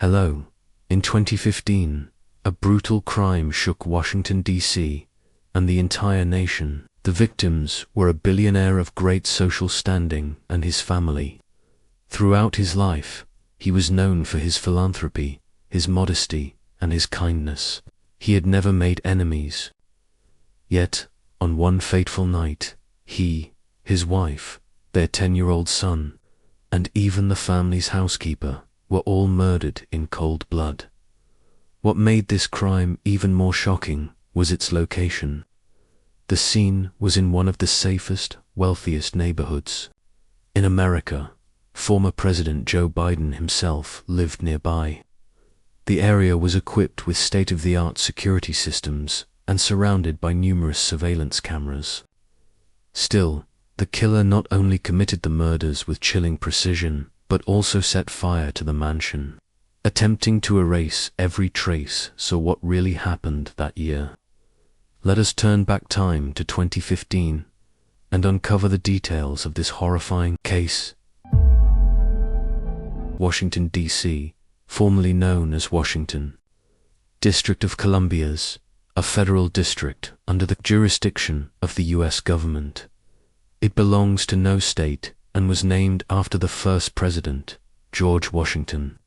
Hello. In 2015, a brutal crime shook Washington, D.C., and the entire nation. The victims were a billionaire of great social standing and his family. Throughout his life, he was known for his philanthropy, his modesty, and his kindness. He had never made enemies. Yet, on one fateful night, he, his wife, their 10-year-old son, and even the family's housekeeper were all murdered in cold blood. What made this crime even more shocking was its location. The scene was in one of the safest, wealthiest neighborhoods. In America, former President Joe Biden himself lived nearby. The area was equipped with state-of-the-art security systems and surrounded by numerous surveillance cameras. Still, the killer not only committed the murders with chilling precision, but also set fire to the mansion, attempting to erase every trace of what really happened that year. Let us turn back time to 2015 and uncover the details of this horrifying case. Washington, D.C., formerly known as Washington, District of Columbia's, a federal district under the jurisdiction of the U.S. government. It belongs to no state and was named after the first president, George Washington.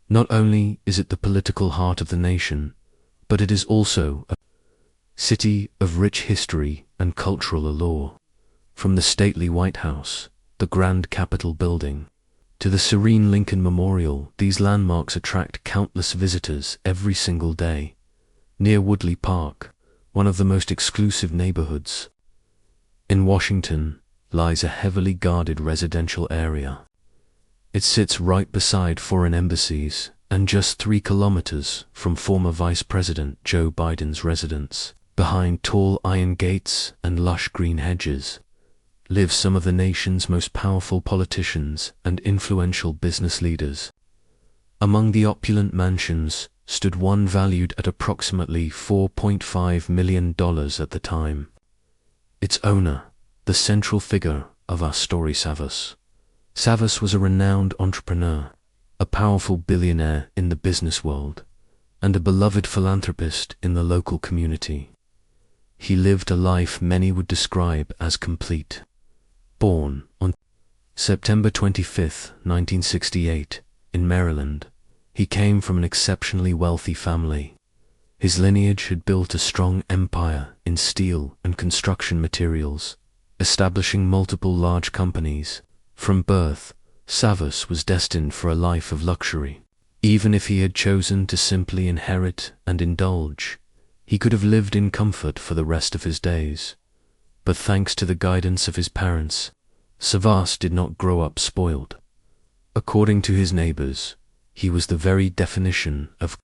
Not only is it the political heart of the nation, but it is also a city of rich history and cultural allure. From the stately White House, the grand Capitol building, to the serene Lincoln Memorial, these landmarks attract countless visitors every single day. Near Woodley Park, one of the most exclusive neighborhoods in Washington, lies a heavily guarded residential area. It sits right beside foreign embassies and just 3 kilometers from former Vice President Joe Biden's residence. Behind tall iron gates and lush green hedges live some of the nation's most powerful politicians and influential business leaders. Among the opulent mansions stood one valued at approximately $4.5 million at the time. Its owner, the central figure of our story, Savvas. Savvas was a renowned entrepreneur, a powerful billionaire in the business world, and a beloved philanthropist in the local community. He lived a life many would describe as complete. Born on September 25, 1968, in Maryland, he came from an exceptionally wealthy family. His lineage had built a strong empire in steel and construction materials, establishing multiple large companies. From birth, Savvas was destined for a life of luxury. Even if he had chosen to simply inherit and indulge, he could have lived in comfort for the rest of his days. But thanks to the guidance of his parents, Savvas did not grow up spoiled. According to his neighbors, he was the very definition of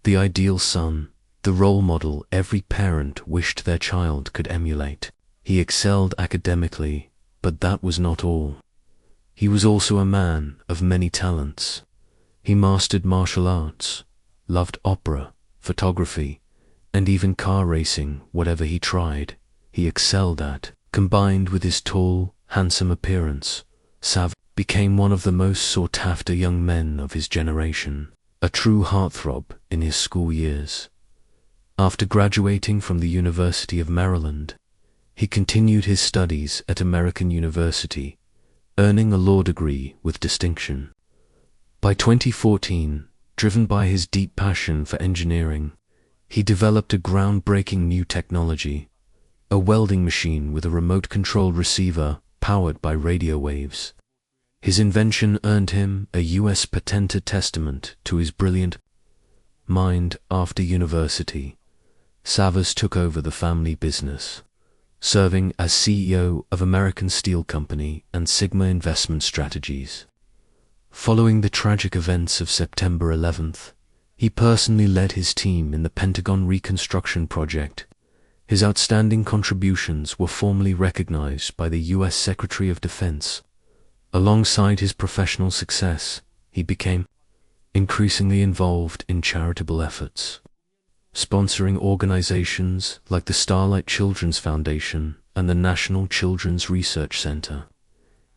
the ideal son, the role model every parent wished their child could emulate. He excelled academically, but that was not all. He was also a man of many talents. He mastered martial arts, loved opera, photography, and even car racing. Whatever he tried, he excelled at. Combined with his tall, handsome appearance, Savvas became one of the most sought-after young men of his generation, a true heartthrob in his school years. After graduating from the University of Maryland, he continued his studies at American University, earning a law degree with distinction. By 2014, driven by his deep passion for engineering, he developed a groundbreaking new technology, a welding machine with a remote-controlled receiver powered by radio waves. His invention earned him a U.S. patent, a testament to his brilliant mind. After university, Savvas took over the family business, serving as CEO of American Steel Company and Sigma Investment Strategies. Following the tragic events of September 11th, he personally led his team in the Pentagon reconstruction project. His outstanding contributions were formally recognized by the U.S. Secretary of Defense. Alongside his professional success, he became increasingly involved in charitable efforts, sponsoring organizations like the Starlight Children's Foundation and the National Children's Research Center.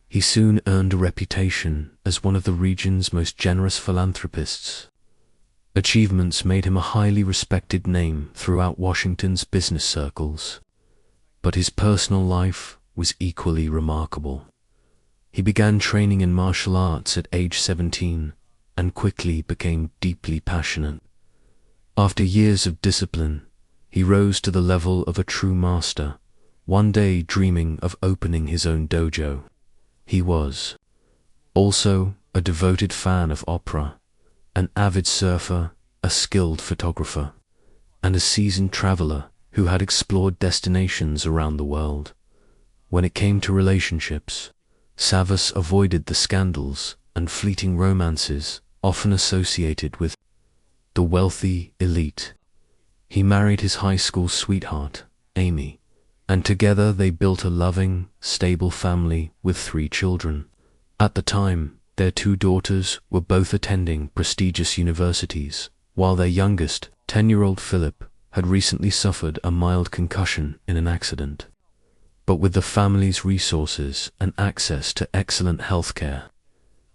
He soon earned a reputation as one of the region's most generous philanthropists. Achievements made him a highly respected name throughout Washington's business circles. But his personal life was equally remarkable. He began training in martial arts at age 17 and quickly became deeply passionate. After years of discipline, he rose to the level of a true master, one day dreaming of opening his own dojo. He was also a devoted fan of opera, an avid surfer, a skilled photographer, and a seasoned traveler who had explored destinations around the world. When it came to relationships, Savvas avoided the scandals and fleeting romances often associated with the wealthy elite. He married his high school sweetheart, Amy, and together they built a loving, stable family with 3 children. At the time, their 2 daughters were both attending prestigious universities, while their youngest, 10-year-old Philip, had recently suffered a mild concussion in an accident. But with the family's resources and access to excellent health care,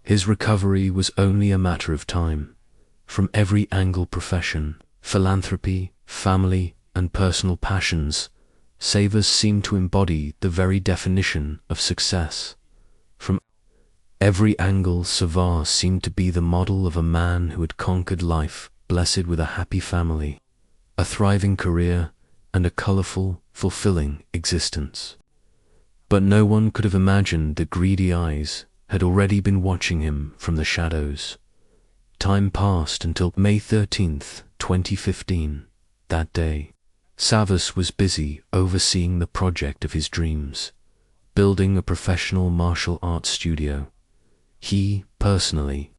his recovery was only a matter of time. From every angle, profession, philanthropy, family, and personal passions, Savvas seemed to embody the very definition of success. From every angle, Savvas seemed to be the model of a man who had conquered life, blessed with a happy family, a thriving career, and a colorful, fulfilling existence. But no one could have imagined that greedy eyes had already been watching him from the shadows. Time passed until May 13th, 2015. That day, Savvas was busy overseeing the project of his dreams, building a professional martial arts studio. He, personally,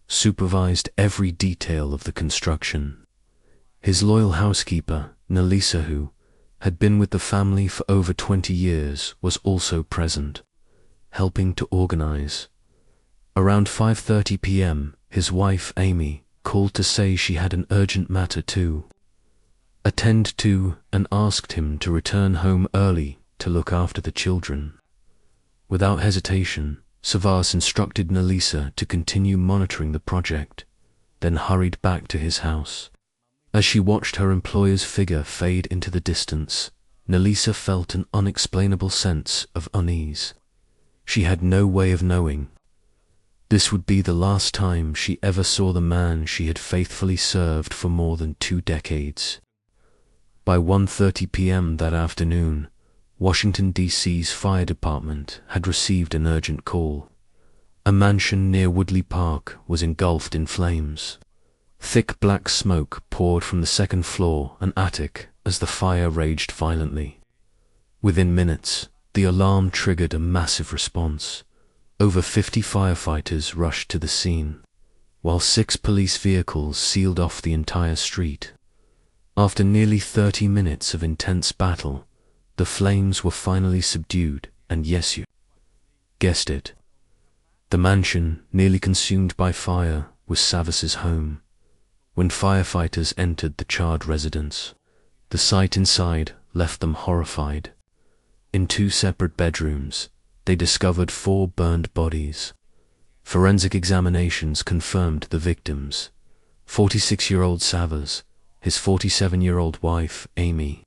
supervised every detail of the construction. His loyal housekeeper, Nelisa, who had been with the family for over 20 years, was also present, helping to organize. Around 5:30 p.m., his wife, Amy, called to say she had an urgent matter to attend to and asked him to return home early to look after the children. Without hesitation, Savvas instructed Nelisa to continue monitoring the project, then hurried back to his house. As she watched her employer's figure fade into the distance, Nelisa felt an unexplainable sense of unease. She had no way of knowing. This would be the last time she ever saw the man she had faithfully served for more than 2 decades. By 1:30 p.m. that afternoon, Washington D.C.'s fire department had received an urgent call. A mansion near Woodley Park was engulfed in flames. Thick black smoke poured from the second floor and attic as the fire raged violently. Within minutes, the alarm triggered a massive response. Over 50 firefighters rushed to the scene, while 6 police vehicles sealed off the entire street. After nearly 30 minutes of intense battle, the flames were finally subdued, and yes, you guessed it, the mansion, nearly consumed by fire, was Savvas's home. When firefighters entered the charred residence, the sight inside left them horrified. In 2 separate bedrooms, they discovered 4 burned bodies. Forensic examinations confirmed the victims: 46-year-old Savvas, his 47-year-old wife, Amy,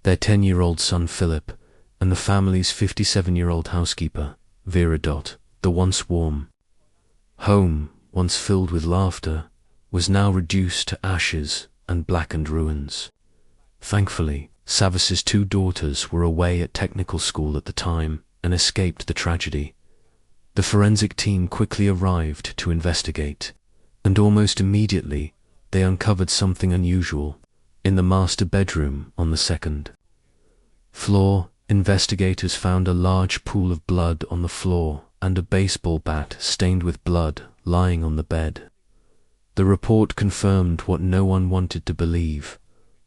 their 10-year-old son, Philip, and the family's 57-year-old housekeeper, Vera. The once warm home, once filled with laughter, was now reduced to ashes and blackened ruins. Thankfully, Savvas's 2 daughters were away at technical school at the time and escaped the tragedy. The forensic team quickly arrived to investigate, and almost immediately they uncovered something unusual. In the master bedroom on the 2nd floor, investigators found a large pool of blood on the floor and a baseball bat stained with blood lying on the bed. The report confirmed what no one wanted to believe.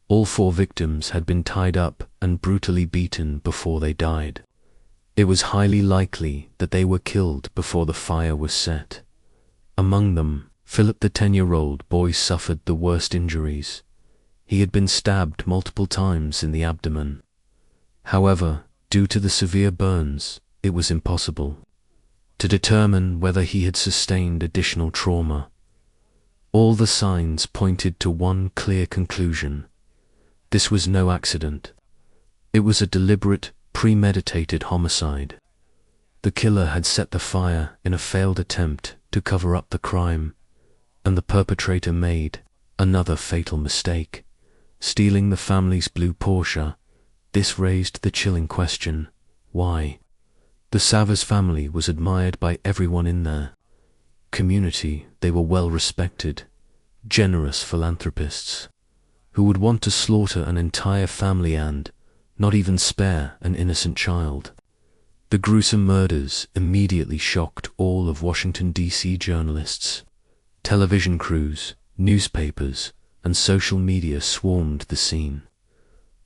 All 4 victims had been tied up and brutally beaten before they died. It was highly likely that they were killed before the fire was set. Among them, Philip, the 10-year-old boy, suffered the worst injuries. He had been stabbed multiple times in the abdomen. However, due to the severe burns, it was impossible to determine whether he had sustained additional trauma. All the signs pointed to one clear conclusion. This was no accident. It was a deliberate, premeditated homicide. The killer had set the fire in a failed attempt to cover up the crime, and the perpetrator made another fatal mistake, stealing the family's blue Porsche. This raised the chilling question, why? The Savvas family was admired by everyone in their community. They were well-respected, generous philanthropists who would want to slaughter an entire family and not even spare an innocent child. The gruesome murders immediately shocked all of Washington, D.C. journalists. Television crews, newspapers, and social media swarmed the scene.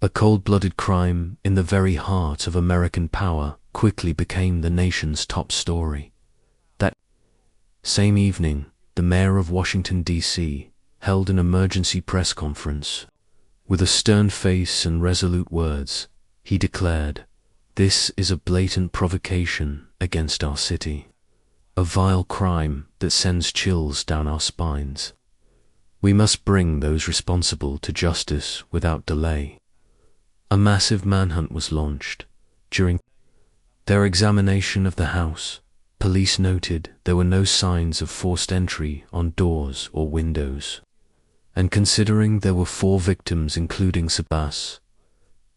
A cold-blooded crime in the very heart of American power quickly became the nation's top story. That same evening, the mayor of Washington, D.C. held an emergency press conference. With a stern face and resolute words, he declared, "This is a blatant provocation against our city, a vile crime that sends chills down our spines. We must bring those responsible to justice without delay." A massive manhunt was launched. During their examination of the house, police noted there were no signs of forced entry on doors or windows. And considering there were 4 victims including Savvas,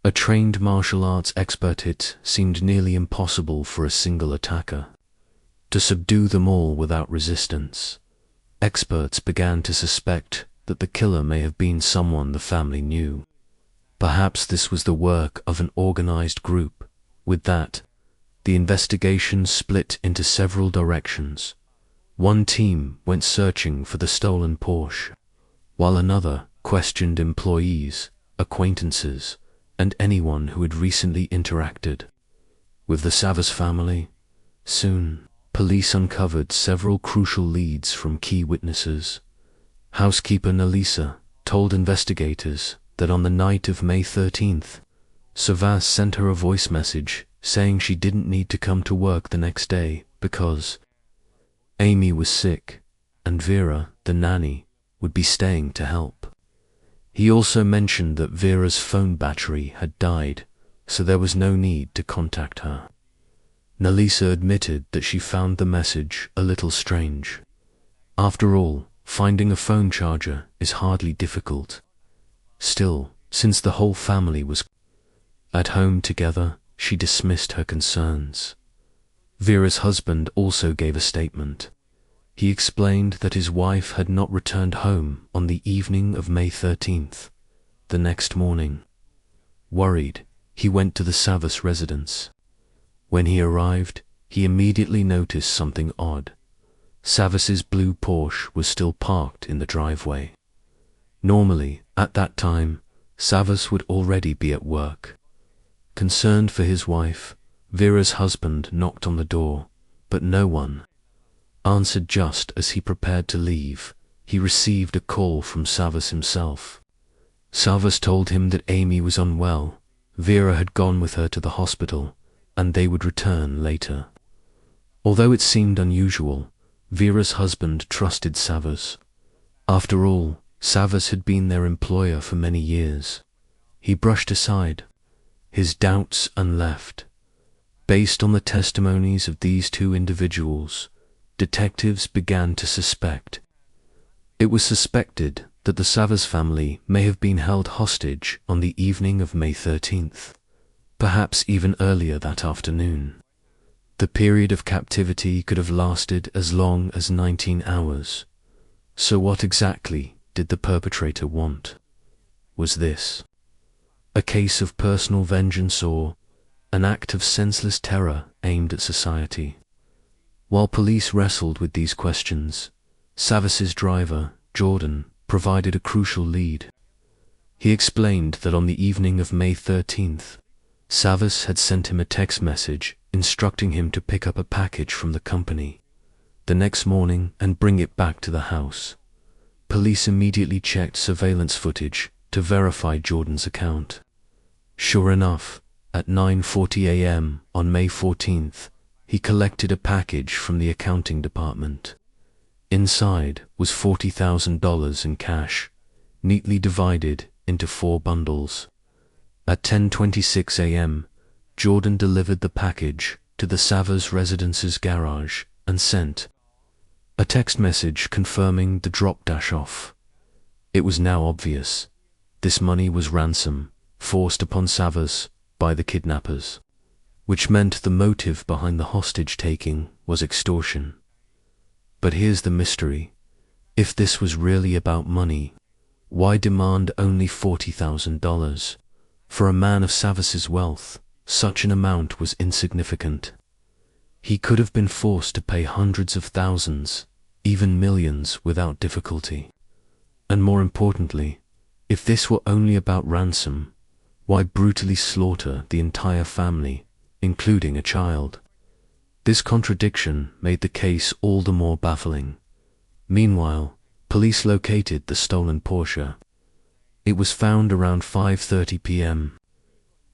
a trained martial arts expert, it seemed nearly impossible for a single attacker to subdue them all without resistance. Experts began to suspect that the killer may have been someone the family knew. Perhaps this was the work of an organized group. With that, the investigation split into several directions. One team went searching for the stolen Porsche, while another questioned employees, acquaintances, and anyone who had recently interacted with the Savvas family. Soon, police uncovered several crucial leads from key witnesses. Housekeeper Nelisa told investigators that on the night of May 13th, Savvas sent her a voice message saying she didn't need to come to work the next day because Amy was sick and Vera, the nanny, would be staying to help. He also mentioned that Vera's phone battery had died, so there was no need to contact her. Nelisa admitted that she found the message a little strange. After all, finding a phone charger is hardly difficult. Still, since the whole family was at home together, she dismissed her concerns. Vera's husband also gave a statement. He explained that his wife had not returned home on the evening of May 13th. The next morning, worried, he went to the Savvas residence. When he arrived, he immediately noticed something odd. Savvas's blue Porsche was still parked in the driveway. Normally, at that time, Savvas would already be at work. Concerned for his wife, Vera's husband knocked on the door, but no one answered. Just as he prepared to leave, he received a call from Savvas himself. Savvas told him that Amy was unwell, Vera had gone with her to the hospital, and they would return later. Although it seemed unusual, Vera's husband trusted Savvas. After all, Savvas had been their employer for many years. He brushed aside his doubts and left. Based on the testimonies of these 2 individuals, detectives began to suspect. It was suspected that the Savvas family may have been held hostage on the evening of May 13th, perhaps even earlier that afternoon. The period of captivity could have lasted as long as 19 hours. So what exactly did the perpetrator want? Was this a case of personal vengeance or an act of senseless terror aimed at society? While police wrestled with these questions, Savvas's driver, Jordan, provided a crucial lead. He explained that on the evening of May 13th, Savvas had sent him a text message instructing him to pick up a package from the company the next morning and bring it back to the house. Police immediately checked surveillance footage to verify Jordan's account. Sure enough, at 9:40 a.m. on May 14th, he collected a package from the accounting department. Inside was $40,000 in cash, neatly divided into 4 bundles. At 10:26 a.m., Jordan delivered the package to the Savvas residence's garage and sent a text message confirming the drop-off. It was now obvious. This money was ransom, forced upon Savvas by the kidnappers, which meant the motive behind the hostage-taking was extortion. But here's the mystery. If this was really about money, why demand only $40,000? For a man of Savvas's wealth, such an amount was insignificant. He could have been forced to pay hundreds of thousands, even millions, without difficulty. And more importantly, if this were only about ransom, why brutally slaughter the entire family, including a child? This contradiction made the case all the more baffling. Meanwhile, police located the stolen Porsche. It was found around 5:30 p.m.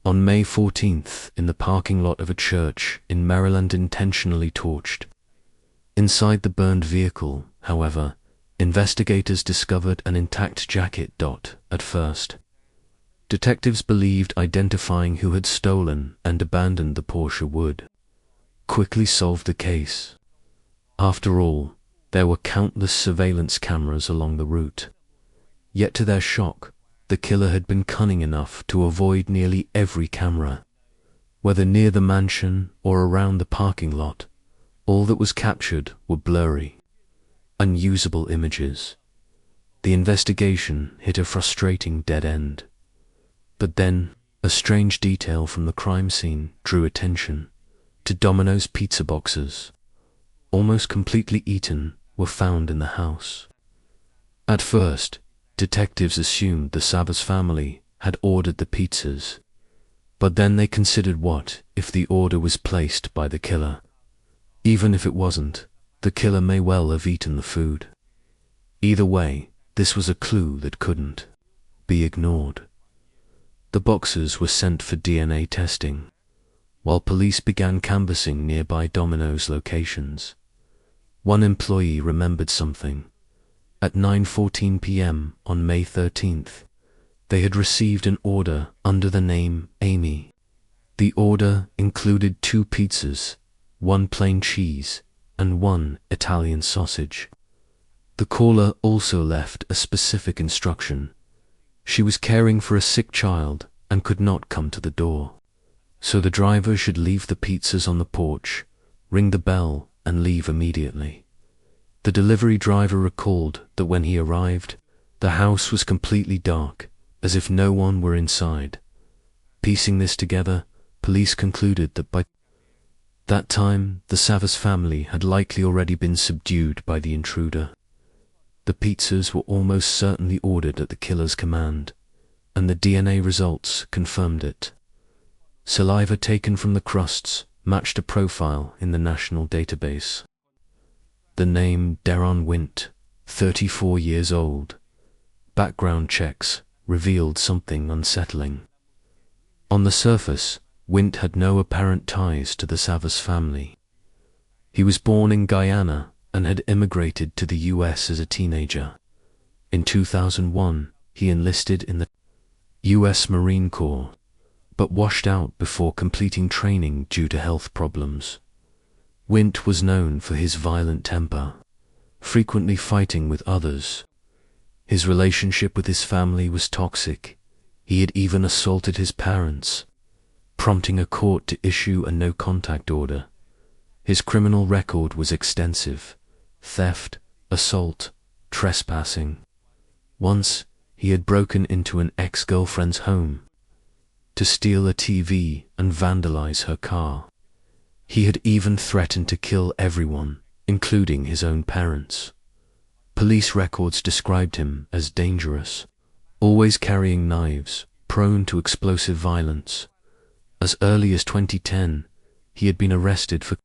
on May 14th in the parking lot of a church in Maryland, intentionally torched. Inside the burned vehicle, however, investigators discovered an intact jacket. At first, detectives believed identifying who had stolen and abandoned the Porsche would quickly solve the case. After all, there were countless surveillance cameras along the route. Yet to their shock, the killer had been cunning enough to avoid nearly every camera. Whether near the mansion or around the parking lot, all that was captured were blurry, unusable images. The investigation hit a frustrating dead end. But then, a strange detail from the crime scene drew attention. To Domino's pizza boxes, almost completely eaten, were found in the house. At first, detectives assumed the Savvas family had ordered the pizzas, but then they considered what if the order was placed by the killer. Even if it wasn't, the killer may well have eaten the food. Either way, this was a clue that couldn't be ignored. The boxes were sent for DNA testing, while police began canvassing nearby Domino's locations. One employee remembered something. At 9:14 p.m. on May 13th, they had received an order under the name Amy. The order included 2 pizzas, 1 plain cheese, and 1 Italian sausage. The caller also left a specific instruction. She was caring for a sick child and could not come to the door, so the driver should leave the pizzas on the porch, ring the bell, and leave immediately. The delivery driver recalled that when he arrived, the house was completely dark, as if no one were inside. Piecing this together, police concluded that by that time, the Savvas family had likely already been subdued by the intruder. The pizzas were almost certainly ordered at the killer's command, and the DNA results confirmed it. Saliva taken from the crusts matched a profile in the national database. The name Darren Wint, 34 years old. Background checks revealed something unsettling. On the surface, Wint had no apparent ties to the Savvas family. He was born in Guyana and had immigrated to the US as a teenager. In 2001, he enlisted in the US Marine Corps, but washed out before completing training due to health problems. Wint was known for his violent temper, frequently fighting with others. His relationship with his family was toxic. He had even assaulted his parents, prompting a court to issue a no-contact order. His criminal record was extensive: theft, assault, trespassing. Once, he had broken into an ex-girlfriend's home to steal a TV and vandalize her car. He had even threatened to kill everyone, including his own parents. Police records described him as dangerous, always carrying knives, prone to explosive violence. As early as 2010, he had been arrested for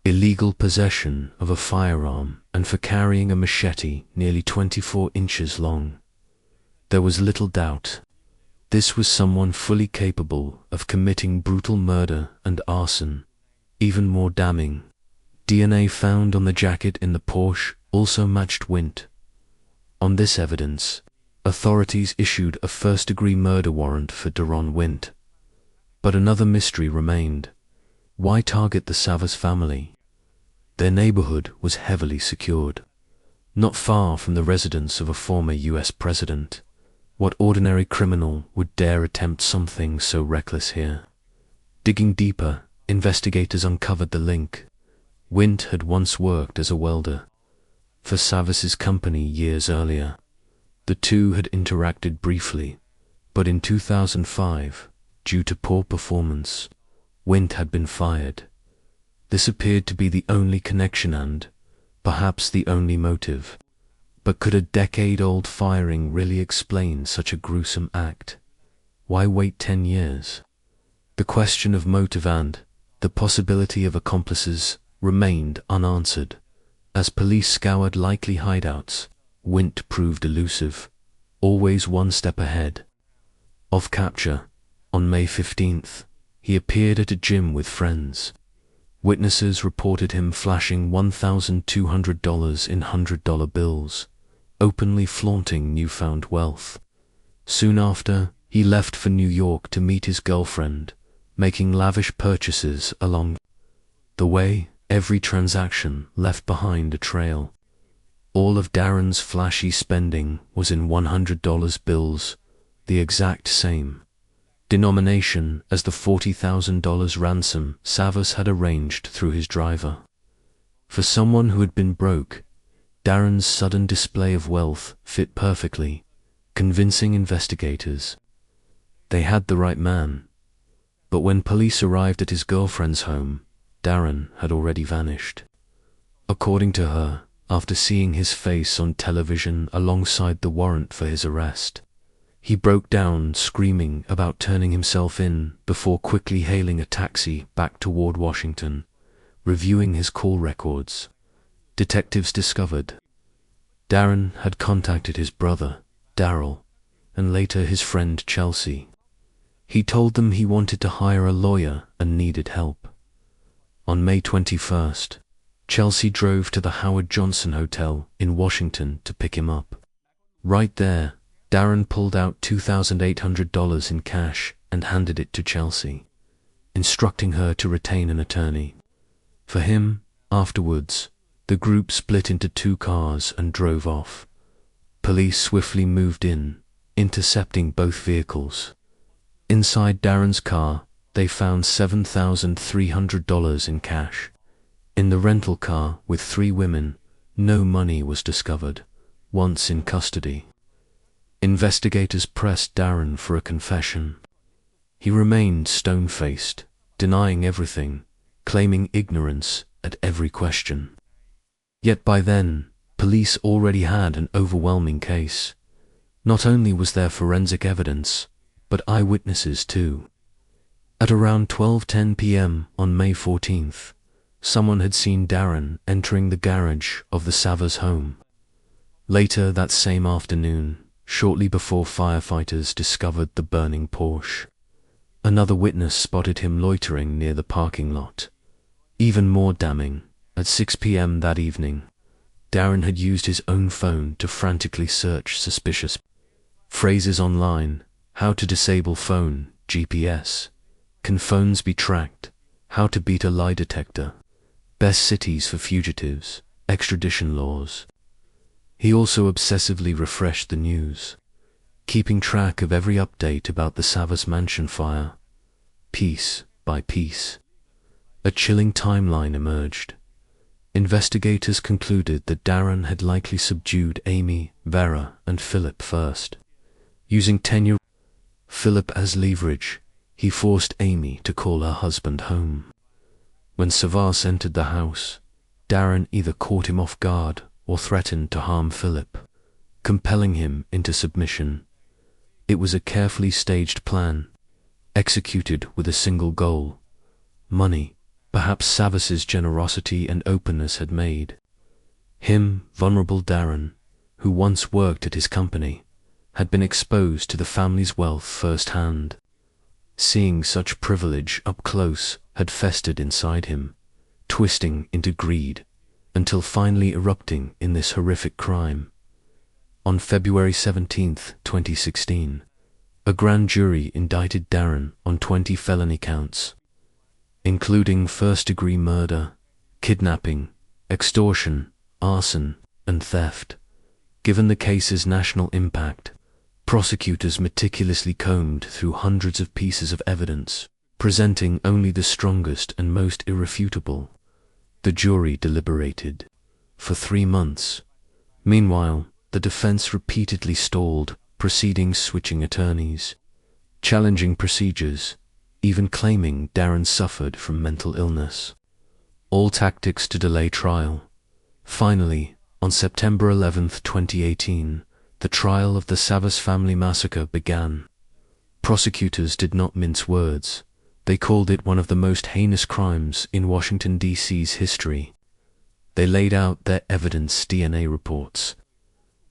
illegal possession of a firearm and for carrying a machete nearly 24 inches long. There was little doubt. This was someone fully capable of committing brutal murder and arson Even more damning, DNA found on the jacket in the Porsche also matched Wint. On this evidence, authorities issued a first-degree murder warrant for Darren Wint. But another mystery remained. Why target the Savvas family? Their neighborhood was heavily secured. Not far from the residence of a former US president, what ordinary criminal would dare attempt something so reckless here? Digging deeper, investigators uncovered the link. Wint had once worked as a welder for Savvas's company years earlier. The two had interacted briefly, but in 2005, due to poor performance, Wint had been fired. This appeared to be the only connection and, perhaps the only motive. But could a decade-old firing really explain such a gruesome act? Why wait 10 years? The question of motive and the possibility of accomplices remained unanswered. As police scoured likely hideouts, Wint proved elusive, always one step ahead. Off capture, on May 15th, he appeared at a gym with friends. Witnesses reported him flashing $1,200 in $100 bills, openly flaunting newfound wealth. Soon after, he left for New York to meet his girlfriend, making lavish purchases along the way. Every transaction left behind a trail. All of Darren's flashy spending was in $100 bills, the exact same denomination as the $40,000 ransom Savvas had arranged through his driver. For someone who had been broke, Darren's sudden display of wealth fit perfectly, convincing investigators they had the right man. But when police arrived at his girlfriend's home, Darren had already vanished. According to her, after seeing his face on television alongside the warrant for his arrest, he broke down screaming about turning himself in before quickly hailing a taxi back toward Washington. Reviewing his call records, detectives discovered Darren had contacted his brother, Daryl, and later his friend Chelsea. He told them he wanted to hire a lawyer and needed help. On May 21st, Chelsea drove to the Howard Johnson Hotel in Washington to pick him up. Right there, Darren pulled out $2,800 in cash and handed it to Chelsea, instructing her to retain an attorney. For him, afterwards, the group split into 2 cars and drove off. Police swiftly moved in, intercepting both vehicles. Inside Darren's car, they found $7,300 in cash. In the rental car with 3 women, no money was discovered. Once in custody, investigators pressed Darren for a confession. He remained stone-faced, denying everything, claiming ignorance at every question. Yet by then, police already had an overwhelming case. Not only was there forensic evidence, but eyewitnesses too. At around 12:10 p.m. on May 14th, someone had seen Darren entering the garage of the Savvas home. Later that same afternoon, shortly before firefighters discovered the burning Porsche, another witness spotted him loitering near the parking lot. Even more damning, at 6 p.m. that evening, Darren had used his own phone to frantically search suspicious phrases online. How to disable phone, GPS. Can phones be tracked? How to beat a lie detector. Best cities for fugitives. Extradition laws. He also obsessively refreshed the news, keeping track of every update about the Savvas mansion fire. Piece by piece, a chilling timeline emerged. Investigators concluded that Darren had likely subdued Amy, Vera, and Philip first. Using tenure Philip as leverage, he forced Amy to call her husband home. When Savvas entered the house, Darren either caught him off guard or threatened to harm Philip, compelling him into submission. It was a carefully staged plan, executed with a single goal: money. Perhaps Savvas's generosity and openness had made him, vulnerable Darren, who once worked at his company, had been exposed to the family's wealth firsthand. seeing such privilege up close had festered inside him, twisting into greed, until finally erupting in this horrific crime. On February 17, 2016, a grand jury indicted Darren on 20 felony counts, including first-degree murder, kidnapping, extortion, arson, and theft. Given the case's national impact, prosecutors meticulously combed through hundreds of pieces of evidence, presenting only the strongest and most irrefutable. The jury deliberated for 3 months. Meanwhile, the defense repeatedly stalled, proceedings switching attorneys, challenging procedures, even claiming Darren suffered from mental illness. All tactics to delay trial. Finally, on September 11, 2018, the trial of the Savvas family massacre began. Prosecutors did not mince words. They called it one of the most heinous crimes in Washington, D.C.'s history. They laid out their evidence DNA reports.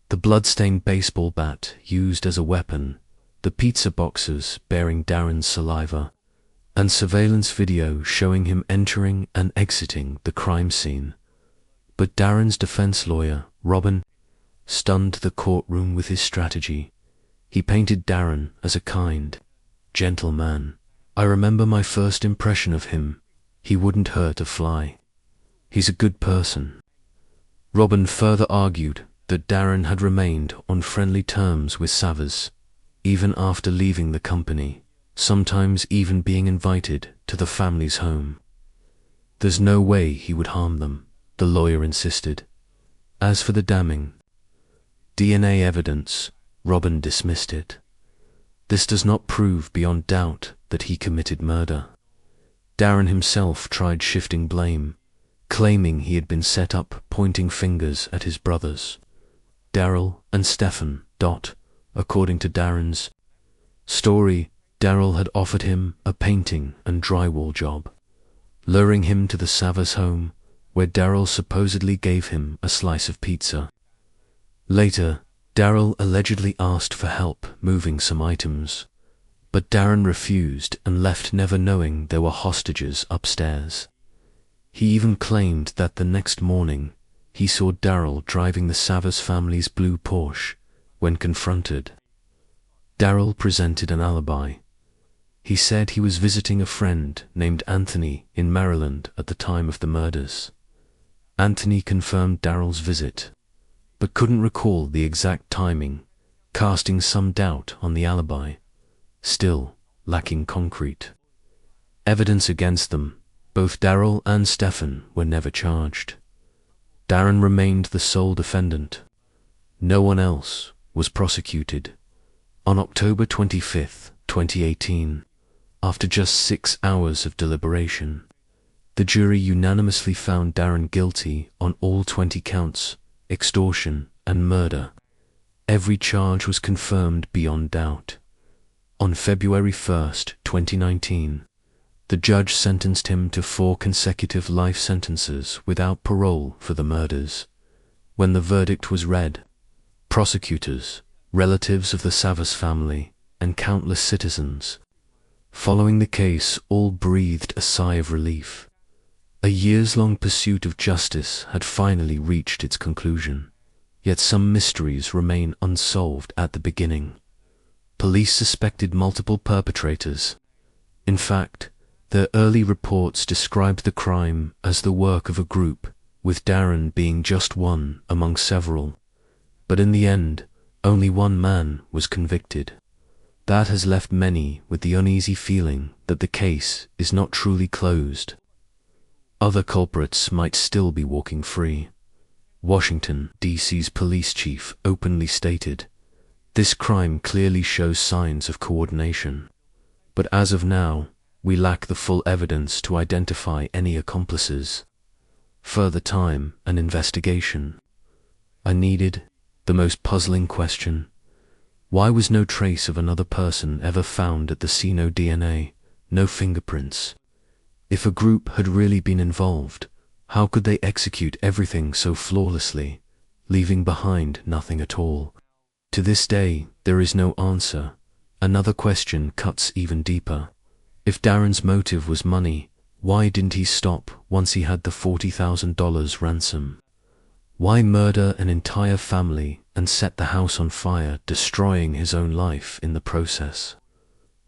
The blood-stained baseball bat used as a weapon, the pizza boxes bearing Darren's saliva, and surveillance video showing him entering and exiting the crime scene. But Darren's defense lawyer, Robin, stunned the courtroom with his strategy. He painted Darren as a kind, gentle man. "I remember my first impression of him. He wouldn't hurt a fly. He's a good person." Robin further argued that Darren had remained on friendly terms with Savvas, even after leaving the company, sometimes even being invited to the family's home. "There's no way he would harm them," the lawyer insisted. As for the damning DNA evidence, Robin dismissed it. "This does not prove beyond doubt that he committed murder." Darren himself tried shifting blame, claiming he had been set up, pointing fingers at his brothers, Daryl and Stephen. According to Darren's story, Daryl had offered him a painting and drywall job, luring him to the Savvas home, where Daryl supposedly gave him a slice of pizza. Later, Daryl allegedly asked for help moving some items, but Darren refused and left, never knowing there were hostages upstairs. He even claimed that the next morning he saw Daryl driving the Savvas family's blue Porsche. When confronted, Daryl presented an alibi. He said he was visiting a friend named Anthony in Maryland at the time of the murders. Anthony confirmed Daryl's visit, but couldn't recall the exact timing, casting some doubt on the alibi, still lacking concrete evidence against them. Both Daryl and Stephen were never charged. Darren remained the sole defendant. No one else was prosecuted. On October 25, 2018, after just 6 hours of deliberation, the jury unanimously found Darren guilty on all 20 counts, extortion and murder. Every charge was confirmed beyond doubt. On February 1, 2019, the judge sentenced him to 4 consecutive life sentences without parole for the murders. When the verdict was read, prosecutors, relatives of the Savvas family, and countless citizens following the case all breathed a sigh of relief. A years-long pursuit of justice had finally reached its conclusion, yet some mysteries remain unsolved at the beginning. Police suspected multiple perpetrators. In fact, their early reports described the crime as the work of a group, with Darren being just one among several. But in the end, only one man was convicted. That has left many with the uneasy feeling that the case is not truly closed. Other culprits might still be walking free. Washington, D.C.'s police chief openly stated, "This crime clearly shows signs of coordination. But as of now, we lack the full evidence to identify any accomplices. Further time and investigation are needed." The most puzzling question: why was no trace of another person ever found at the scene? No DNA, no fingerprints. If a group had really been involved, how could they execute everything so flawlessly, leaving behind nothing at all? To this day, there is no answer. Another question cuts even deeper. If Darren's motive was money, why didn't he stop once he had the $40,000 ransom? Why murder an entire family and set the house on fire, destroying his own life in the process?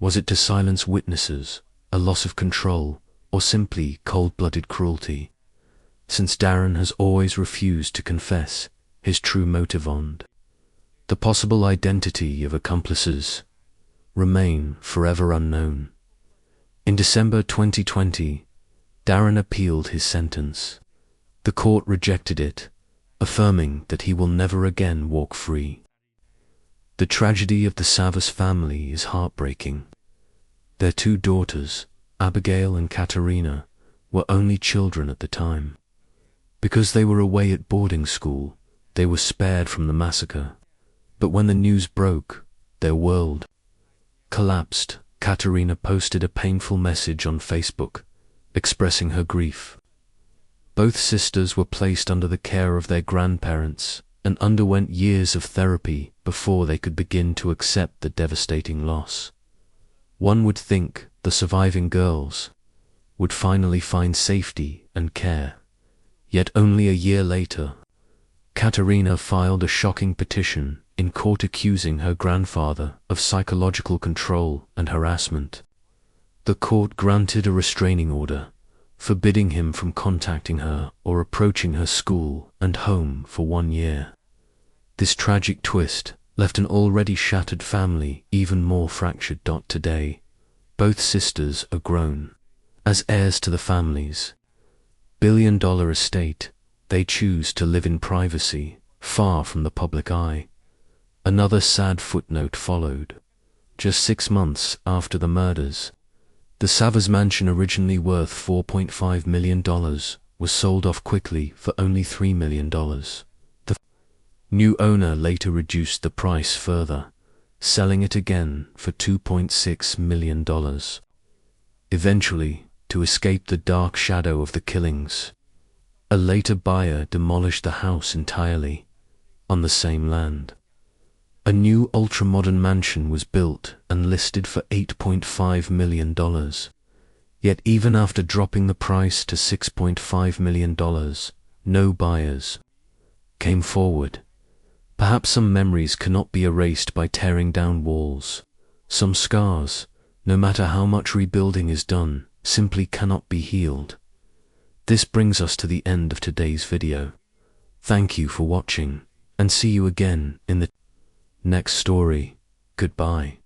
Was it to silence witnesses, a loss of control, or simply cold-blooded cruelty? Since Darren has always refused to confess his true motive, the possible identity of accomplices remain forever unknown. In December 2020, Darren appealed his sentence. The court rejected it, affirming that he will never again walk free. The tragedy of the Savvas family is heartbreaking. Their two daughters, Abigail and Katerina, were only children at the time. Because they were away at boarding school, they were spared from the massacre. But when the news broke, their world collapsed. Katerina posted a painful message on Facebook, expressing her grief. Both sisters were placed under the care of their grandparents and underwent years of therapy before they could begin to accept the devastating loss. One would think the surviving girls would finally find safety and care. Yet only a year later, Katerina filed a shocking petition in court accusing her grandfather of psychological control and harassment. The court granted a restraining order, forbidding him from contacting her or approaching her school and home for 1 year. This tragic twist left an already shattered family even more fractured. Today, both sisters are grown. As heirs to the family's billion-dollar estate, they choose to live in privacy, far from the public eye. Another sad footnote followed. Just 6 months after the murders, the Savvas mansion, originally worth $4.5 million, was sold off quickly for only $3 million. The new owner later reduced the price further, selling it again for $2.6 million. Eventually, to escape the dark shadow of the killings, a later buyer demolished the house entirely on the same land. A new ultra-modern mansion was built and listed for $8.5 million. Yet even after dropping the price to $6.5 million, no buyers came forward. Perhaps some memories cannot be erased by tearing down walls. Some scars, no matter how much rebuilding is done, simply cannot be healed. This brings us to the end of today's video. Thank you for watching, and see you again in the next story. Goodbye.